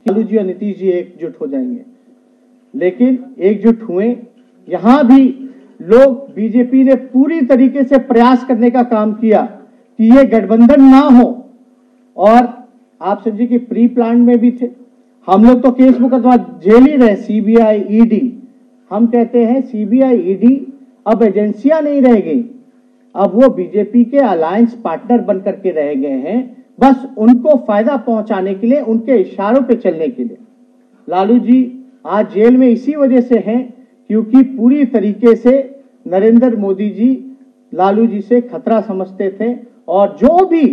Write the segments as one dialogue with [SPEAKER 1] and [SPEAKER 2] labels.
[SPEAKER 1] लालू जी और नीतीश जी एकजुट हो जाएंगे, लेकिन एकजुट हुए। यहां भी लोग, बीजेपी ने पूरी तरीके से प्रयास करने का काम किया कि ये गठबंधन ना हो, और आप समझिए कि प्री प्लान में भी थे। हम लोग तो केस मुकदमा झेल ही रहे, सीबीआई ईडी। हम कहते हैं सीबीआई ईडी अब एजेंसियां नहीं रह गई, अब वो बीजेपी के अलायंस पार्टनर बनकर के रह गए हैं, बस उनको फायदा पहुंचाने के लिए, उनके इशारों पे चलने के लिए। लालू जी आज जेल में इसी वजह से हैं क्योंकि पूरी तरीके से नरेंद्र मोदी जी लालू जी से खतरा समझते थे, और जो भी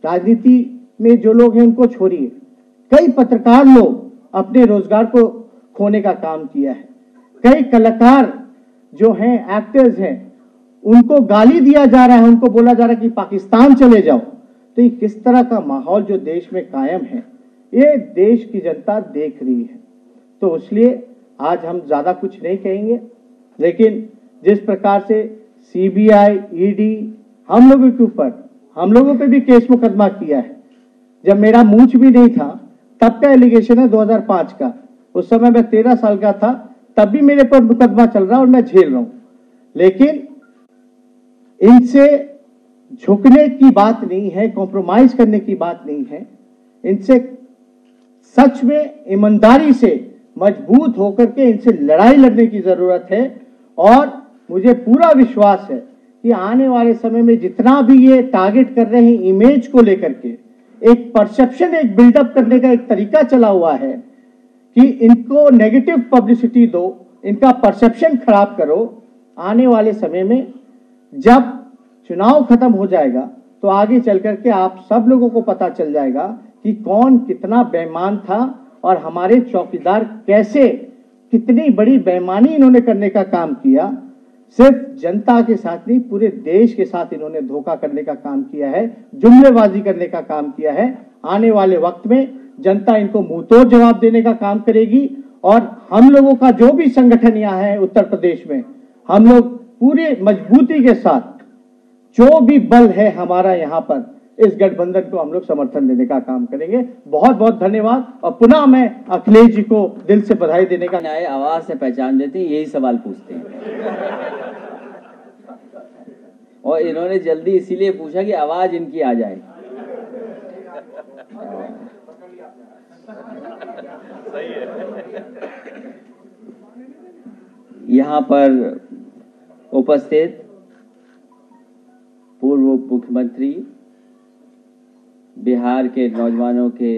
[SPEAKER 1] राजनीति में जो लोग हैं उनको छोड़िए, कई पत्रकार लोग अपने रोजगार को खोने का काम किया है, कई कलाकार जो हैं, एक्टर्स हैं, उनको गाली दिया जा रहा है, उनको बोला जा रहा है कि पाकिस्तान चले जाओ। तो ये किस तरह का माहौल जो देश में कायम है, ये देश की जनता देख रही है। तो इसलिए आज हम ज्यादा कुछ नहीं कहेंगे, लेकिन जिस प्रकार से सीबीआई ईडी हम लोगों के ऊपर, हम लोगों पे भी केस मुकदमा किया है। जब मेरा मूंछ भी नहीं था तब का एलिगेशन है 2005 का, उस समय मैं 13 साल का था, तब भी मेरे पर मुकदमा चल रहा है और मैं झेल रहा हूं। लेकिन इनसे झुकने की बात नहीं है, कॉम्प्रोमाइज करने की बात नहीं है, इनसे सच में ईमानदारी से मजबूत होकर के इनसे लड़ाई लड़ने की जरूरत है। और मुझे पूरा विश्वास है कि आने वाले समय में जितना भी ये टारगेट कर रहे हैं इमेज को लेकर के, एक परसेप्शन, एक बिल्डअप करने का एक तरीका चला हुआ है कि इनको नेगेटिव पब्लिसिटी दो, इनका परसेप्शन खराब करो। आने वाले समय में जब चुनाव खत्म हो जाएगा तो आगे चल करके आप सब लोगों को पता चल जाएगा कि कौन कितना बेईमान था और हमारे चौकीदार कैसे, कितनी बड़ी बेईमानी इन्होंने करने का काम किया। सिर्फ जनता के साथ नहीं, पूरे देश के साथ इन्होंने धोखा करने का काम किया है, जुमलेबाजी करने का काम किया है। आने वाले वक्त में जनता इनको मुंहतोड़ जवाब देने का काम करेगी। और हम लोगों का जो भी संगठन यहाँ है उत्तर प्रदेश में, हम लोग पूरी मजबूती के साथ, जो भी बल है हमारा यहाँ पर, इस गठबंधन को हम लोग समर्थन देने का काम करेंगे। बहुत बहुत धन्यवाद। और पुनः मैं अखिलेश जी को दिल से बधाई देने का।
[SPEAKER 2] नए आवाज से पहचान देते हैं, यही सवाल पूछते हैं। और इन्होंने जल्दी इसीलिए पूछा कि आवाज इनकी आ जाए। यहाँ पर उपस्थित पूर्व मुख्यमंत्री, बिहार के नौजवानों के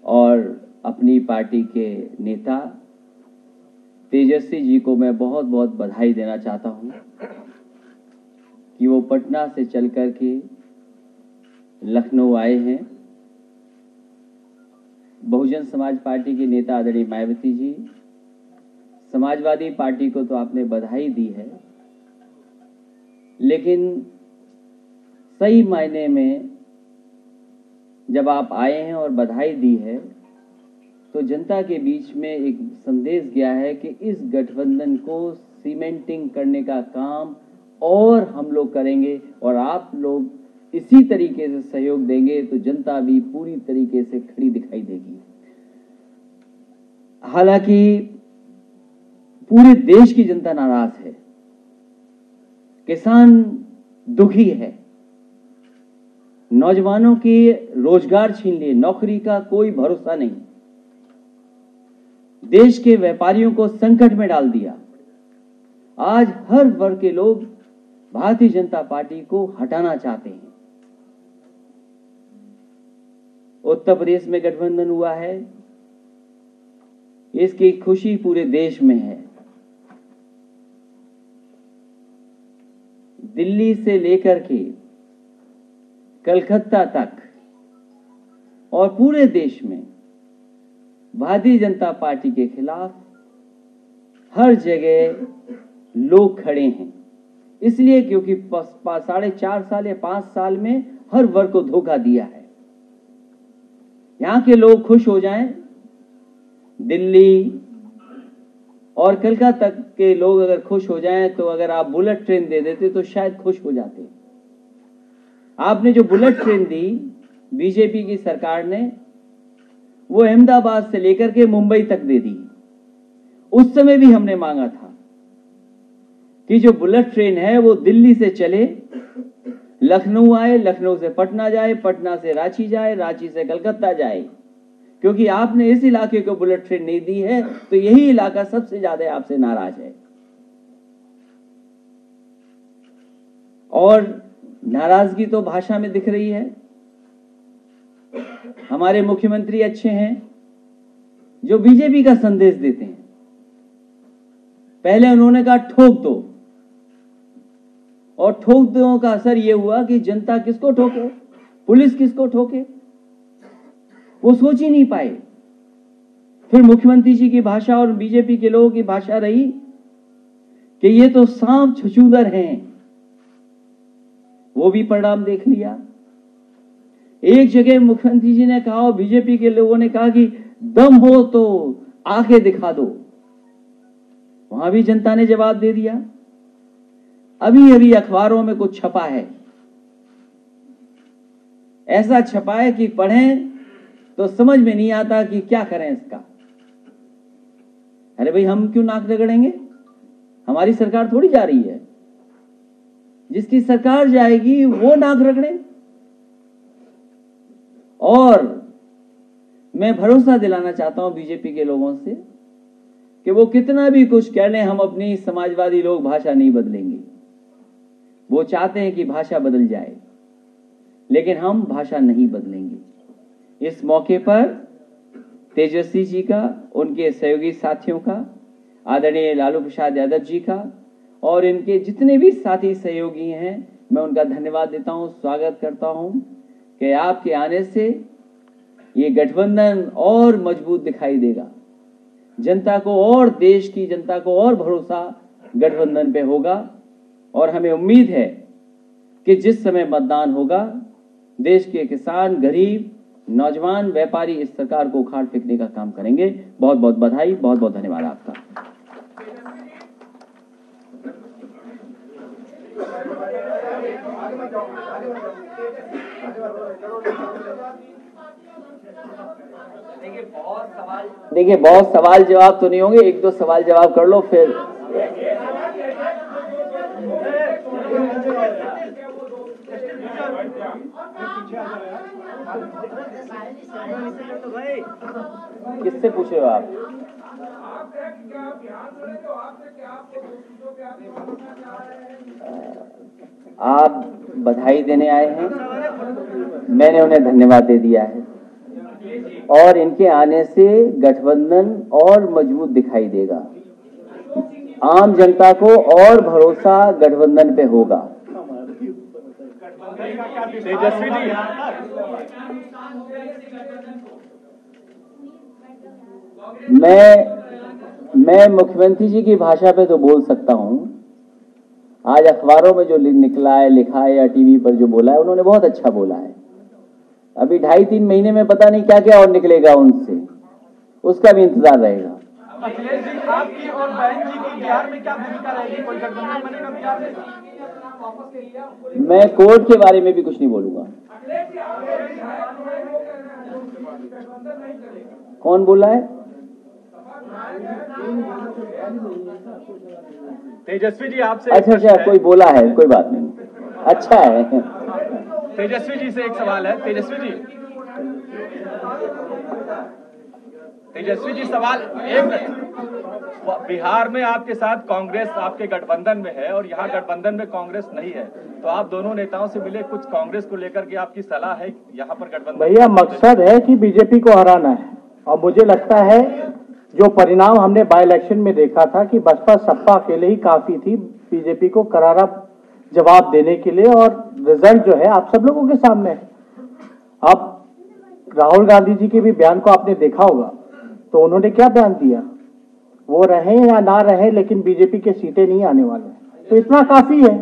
[SPEAKER 2] और अपनी पार्टी के नेता तेजस्वी जी को मैं बहुत बहुत बधाई देना चाहता हूं कि वो पटना से चलकर के लखनऊ आए हैं। बहुजन समाज पार्टी के नेता आदरणीय मायावती जी, समाजवादी पार्टी को तो आपने बधाई दी है, लेकिन सही मायने में जब आप आए हैं और बधाई दी है तो जनता के बीच में एक संदेश गया है कि इस गठबंधन को सीमेंटिंग करने का काम और हम लोग करेंगे, और आप लोग इसी तरीके से सहयोग देंगे तो जनता भी पूरी तरीके से खड़ी दिखाई देगी। हालांकि पूरे देश की जनता नाराज है, किसान दुखी है, नौजवानों के रोजगार छीन लिए, नौकरी का कोई भरोसा नहीं, देश के व्यापारियों को संकट में डाल दिया। आज हर वर्ग के लोग भारतीय जनता पार्टी को हटाना चाहते हैं। उत्तर प्रदेश में गठबंधन हुआ है, इसकी खुशी पूरे देश में है। दिल्ली से लेकर के कलकत्ता तक और पूरे देश में भारतीय जनता पार्टी के खिलाफ हर जगह लोग खड़े हैं। इसलिए क्योंकि 4.5 साल या 5 साल में हर वर्ग को धोखा दिया है। यहां के लोग खुश हो जाएं, दिल्ली और कलकत्ता तक के लोग अगर खुश हो जाएं, तो अगर आप बुलेट ट्रेन दे देते तो शायद खुश हो जाते। आपने जो बुलेट ट्रेन दी बीजेपी की सरकार ने वो अहमदाबाद से लेकर के मुंबई तक दे दी। उस समय भी हमने मांगा था कि जो बुलेट ट्रेन है वो दिल्ली से चले, लखनऊ आए, लखनऊ से पटना जाए, पटना से रांची जाए, रांची से कलकत्ता जाए, क्योंकि आपने इस इलाके को बुलेट ट्रेन नहीं दी है तो यही इलाका सबसे ज्यादा आपसे नाराज है। और नाराजगी तो भाषा में दिख रही है। हमारे मुख्यमंत्री अच्छे हैं जो बीजेपी का संदेश देते हैं। पहले उन्होंने कहा ठोक दो, और ठोक दो का असर यह हुआ कि जनता किसको ठोके, पुलिस किसको ठोके, वो सोच ही नहीं पाए। फिर मुख्यमंत्री जी की भाषा और बीजेपी के लोगों की भाषा रही कि ये तो सांप छछूंदर हैं। वो भी परिणाम देख लिया। एक जगह मुख्यमंत्री जी ने कहा और बीजेपी के लोगों ने कहा कि दम हो तो आके दिखा दो, वहां भी जनता ने जवाब दे दिया। अभी अभी अखबारों में कुछ छपा है, ऐसा छपा है कि पढ़ें तो समझ में नहीं आता कि क्या करें इसका। अरे भाई, हम क्यों नाक रगड़ेंगे? हमारी सरकार थोड़ी जा रही है, जिसकी सरकार जाएगी वो नाक रगड़े। और मैं भरोसा दिलाना चाहता हूं बीजेपी के लोगों से कि वो कितना भी कुछ कह लें, हम अपनी समाजवादी लोग भाषा नहीं बदलेंगे। वो चाहते हैं कि भाषा बदल जाए, लेकिन हम भाषा नहीं बदलेंगे। इस मौके पर तेजस्वी जी का, उनके सहयोगी साथियों का, आदरणीय लालू प्रसाद यादव जी का और इनके जितने भी साथी सहयोगी हैं, मैं उनका धन्यवाद देता हूं, स्वागत करता हूं कि आपके आने से ये गठबंधन और मजबूत दिखाई देगा। जनता को और, देश की जनता को और भरोसा गठबंधन पे होगा। और हमें उम्मीद है कि जिस समय मतदान होगा, देश के किसान, गरीब, नौजवान, व्यापारी इस सरकार को उखाड़ फेंकने का काम करेंगे। बहुत बहुत बधाई, बहुत बहुत धन्यवाद आपका। देखिए बहुत सवाल जवाब तो नहीं होंगे, एक दो सवाल जवाब कर लो फिर। किससे पूछ रहे हो आप? आप बधाई देने आए हैं, मैंने उन्हें धन्यवाद दे दिया है और इनके आने से गठबंधन और मजबूत दिखाई देगा। आम जनता को और भरोसा गठबंधन पे होगा।
[SPEAKER 3] तेजस्वी जी,
[SPEAKER 2] मैं मुख्यमंत्री जी की भाषा पे तो बोल सकता हूं। आज अखबारों में जो निकला है, लिखा है, या टीवी पर जो बोला है, उन्होंने बहुत अच्छा बोला है। अभी 2.5-3 महीने में पता नहीं क्या क्या और निकलेगा उनसे, उसका भी इंतजार रहेगा।
[SPEAKER 3] अखिलेश जी, आपकी और बहन जी की बिहार में क्या भूमिका रहेगी? कोई गठबंधन बनेगा बिहार में?
[SPEAKER 2] मैं कोर्ट के बारे में भी कुछ नहीं बोलूंगा। कौन बोला है?
[SPEAKER 3] तेजस्वी जी, आपसे
[SPEAKER 2] अच्छा, कोई बोला है, कोई बात नहीं, अच्छा है।
[SPEAKER 3] तेजस्वी जी से एक सवाल है। तेजस्वी जी सवाल एक, बिहार में आपके साथ कांग्रेस आपके गठबंधन में है और यहाँ गठबंधन में कांग्रेस नहीं है, तो आप दोनों नेताओं से मिले, कुछ कांग्रेस को लेकर के आपकी सलाह है यहाँ पर गठबंधन?
[SPEAKER 1] भैया, मकसद है कि बीजेपी को हराना है और मुझे लगता है जो परिणाम हमने बाय इलेक्शन में देखा था कि बसपा सपा अकेले ही काफी थी बीजेपी को करारा जवाब देने के लिए, और रिजल्ट जो है आप सब लोगों के सामने है। अब राहुल गांधी जी के भी बयान को आपने देखा होगा, तो उन्होंने क्या बयान दिया, वो रहे या ना रहे लेकिन बीजेपी के सीटें नहीं आने वाले, तो इतना काफी है।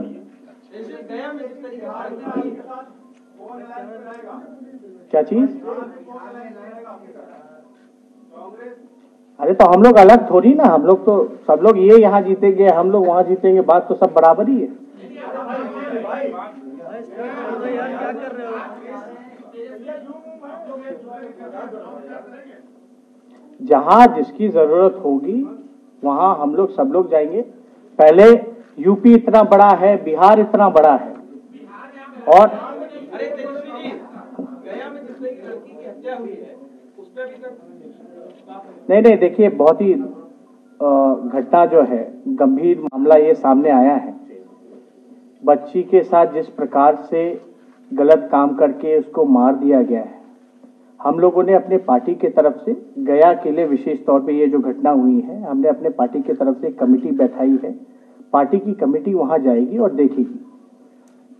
[SPEAKER 1] क्या चीज? अरे तो हम लोग अलग थोड़ी ना, हम लोग तो सब लोग ये यहाँ जीतेंगे, हम लोग वहां जीतेंगे, बात तो सब बराबर ही है। जहां जिसकी जरूरत होगी वहां हम लोग सब लोग जाएंगे। पहले यूपी इतना बड़ा है, बिहार इतना बड़ा है, और नहीं देखिए, बहुत ही घटना जो है, गंभीर मामला ये सामने आया है। बच्ची के साथ जिस प्रकार से गलत काम करके उसको मार दिया गया है, हम लोगों ने अपने पार्टी के तरफ से गया के लिए विशेष तौर पे ये जो घटना हुई है, हमने अपने पार्टी की तरफ से कमेटी बैठाई है। पार्टी की कमेटी वहां जाएगी और देखेगी।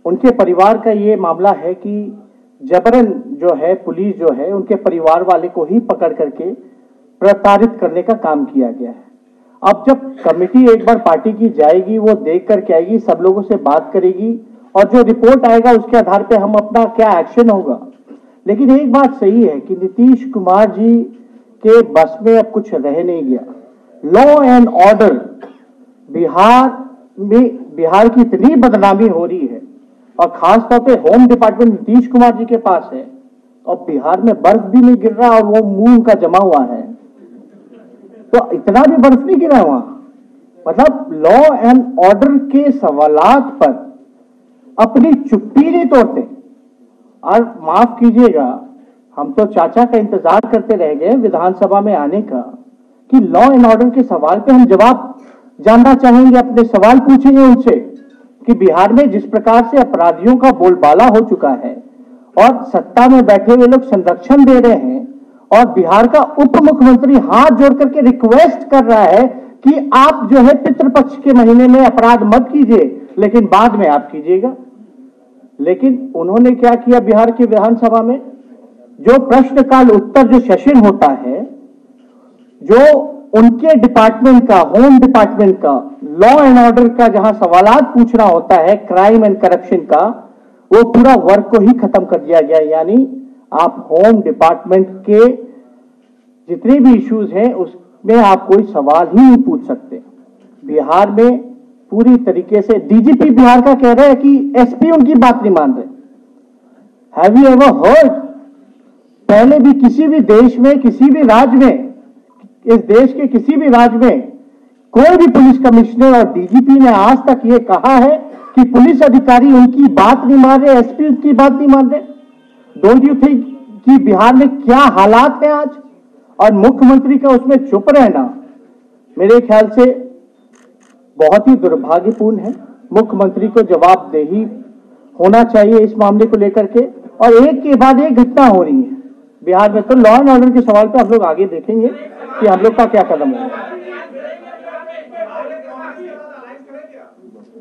[SPEAKER 1] उनके परिवार का ये मामला है कि जबरन जो है, पुलिस जो है, उनके परिवार वाले को ही पकड़ करके प्रताड़ित करने का काम किया गया है। अब जब कमेटी एक बार पार्टी की जाएगी, वो देख करके आएगी, सब लोगों से बात करेगी, और जो रिपोर्ट आएगा उसके आधार पे हम अपना क्या एक्शन होगा। लेकिन एक बात सही है कि नीतीश कुमार जी के बस में अब कुछ रह नहीं गया। लॉ एंड ऑर्डर बिहार की इतनी बदनामी हो रही है, और खासतौर पे होम डिपार्टमेंट नीतीश कुमार जी के पास है, और बिहार में बर्फ भी नहीं गिर रहा और वो मुंह का जमा हुआ है, तो इतना भी बर्फ नहीं गिरा वहां। मतलब लॉ एंड ऑर्डर के सवालात पर अपनी चुप्पी नहीं तोड़ते। और माफ कीजिएगा, हम तो चाचा का इंतजार करते रह गए विधानसभा में आने का कि लॉ एंड ऑर्डर के सवाल पे हम जवाब जानना चाहेंगे, अपने सवाल पूछेंगे उनसे कि बिहार में जिस प्रकार से अपराधियों का बोलबाला हो चुका है और सत्ता में बैठे हुए लोग संरक्षण दे रहे हैं, और बिहार का उप मुख्यमंत्री हाथ जोड़ करके रिक्वेस्ट कर रहा है कि आप जो है पितृपक्ष के महीने में अपराध मत कीजिए, लेकिन बाद में आप कीजिएगा। लेकिन उन्होंने क्या किया बिहार की विधानसभा में, जो प्रश्नकाल उत्तर जो सेशन होता है, जो उनके डिपार्टमेंट का, होम डिपार्टमेंट का, लॉ एंड ऑर्डर का जहां सवालात पूछना होता है, क्राइम एंड करप्शन का, वो पूरा वर्क को ही खत्म कर दिया गया। यानी आप होम डिपार्टमेंट के जितने भी इश्यूज हैं उसमें आप कोई सवाल ही नहीं पूछ सकते। बिहार में पूरी तरीके से डीजीपी बिहार का कह रहे हैं कि एसपी उनकी बात नहीं मान रहे। Have you ever heard? पहले भी किसी भी देश में, किसी भी राज्य में, इस देश के किसी भी राज्य में कोई भी पुलिस कमिश्नर और डीजीपी ने आज तक ये कहा है कि पुलिस अधिकारी उनकी बात नहीं मान रहे, एसपी उनकी बात नहीं मान रहे? डोंट यू थिंक कि बिहार में क्या हालात है आज, और मुख्यमंत्री का उसमें चुप रहना मेरे ख्याल से बहुत ही दुर्भाग्यपूर्ण है। मुख्यमंत्री को जवाबदेही होना चाहिए इस मामले को लेकर के, और एक के बाद एक घटना हो रही है बिहार में। तो लॉ एंड ऑर्डर के सवाल पे हम लोग आगे देखेंगे कि हम लोग का क्या कदम है।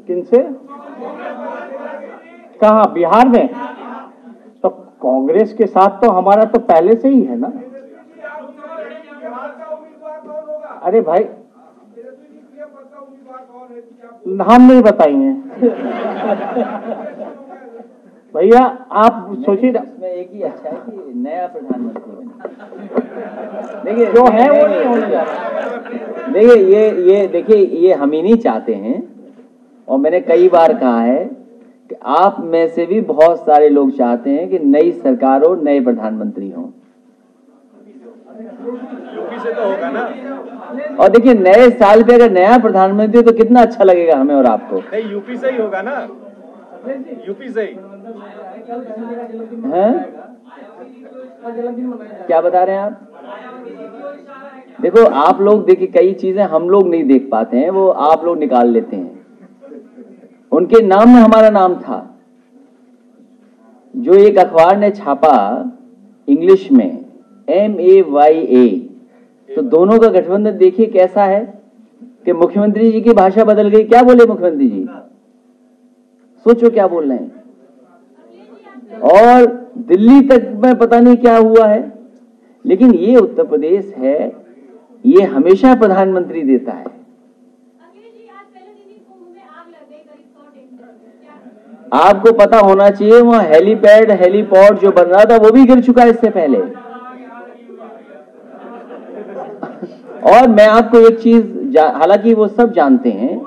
[SPEAKER 1] किनसे? कहाँ? बिहार में? तो कांग्रेस के साथ तो हमारा तो पहले से ही है ना। अरे भाई, हम नहीं बताएंगे भैया, आप सोचिए।
[SPEAKER 2] इसमें एक ही अच्छा है कि नया प्रधानमंत्री बने। देखिए
[SPEAKER 1] जो है वो नहीं होने जा रहा।
[SPEAKER 2] देखिए ये हम ही नहीं चाहते हैं, और मैंने कई बार कहा है कि आप में से भी बहुत सारे लोग चाहते हैं कि नई सरकार हो, नए प्रधानमंत्री हो।
[SPEAKER 3] यूपी से तो होगा ना।
[SPEAKER 2] और देखिए नए साल पे अगर नया प्रधानमंत्री तो कितना अच्छा लगेगा हमें और आपको।
[SPEAKER 3] नहीं, यूपी से ही होगा ना, यूपी से ही।
[SPEAKER 2] हैं? क्या बता रहे हैं आप? देखो आप लोग, देखिए कई चीजें हम लोग नहीं देख पाते हैं, वो आप लोग निकाल लेते हैं। उनके नाम में हमारा नाम था। जो एक अखबार ने छापा इंग्लिश में MAYA, तो दोनों का गठबंधन देखिए कैसा है कि मुख्यमंत्री जी की भाषा बदल गई। क्या बोले मुख्यमंत्री जी? सोचो क्या बोल रहे हैं। और दिल्ली तक में पता नहीं क्या हुआ है, लेकिन ये उत्तर प्रदेश है, ये हमेशा प्रधानमंत्री देता है। आपको पता होना चाहिए वहां हेलीपॉड जो बन रहा था वो भी गिर चुका है इससे पहले। और मैं आपको एक चीज, हालांकि वो सब जानते हैं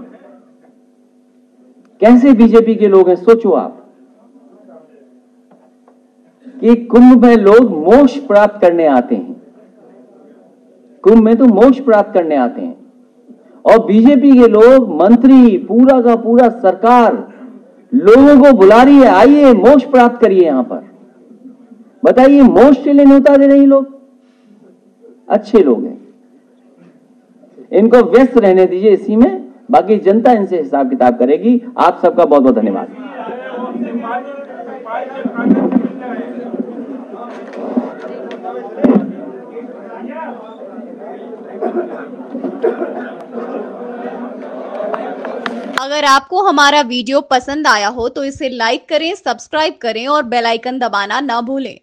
[SPEAKER 2] कैसे बीजेपी के लोग हैं। सोचो आप, कि कुंभ में लोग मोक्ष प्राप्त करने आते हैं। कुंभ में तो मोक्ष प्राप्त करने आते हैं, और बीजेपी के लोग, मंत्री, पूरा का पूरा सरकार लोगों को बुला रही है, आइए मोक्ष प्राप्त करिए। यहां पर बताइए, मोक्ष के लिए न्योता दे रहे लोग। अच्छे लोग हैं, इनको व्यस्त रहने दीजिए इसी में, बाकी जनता इनसे हिसाब किताब करेगी। आप सबका बहुत बहुत धन्यवाद।
[SPEAKER 4] अगर आपको हमारा वीडियो पसंद आया हो तो इसे लाइक करें, सब्सक्राइब करें और बेल आइकन दबाना ना भूलें।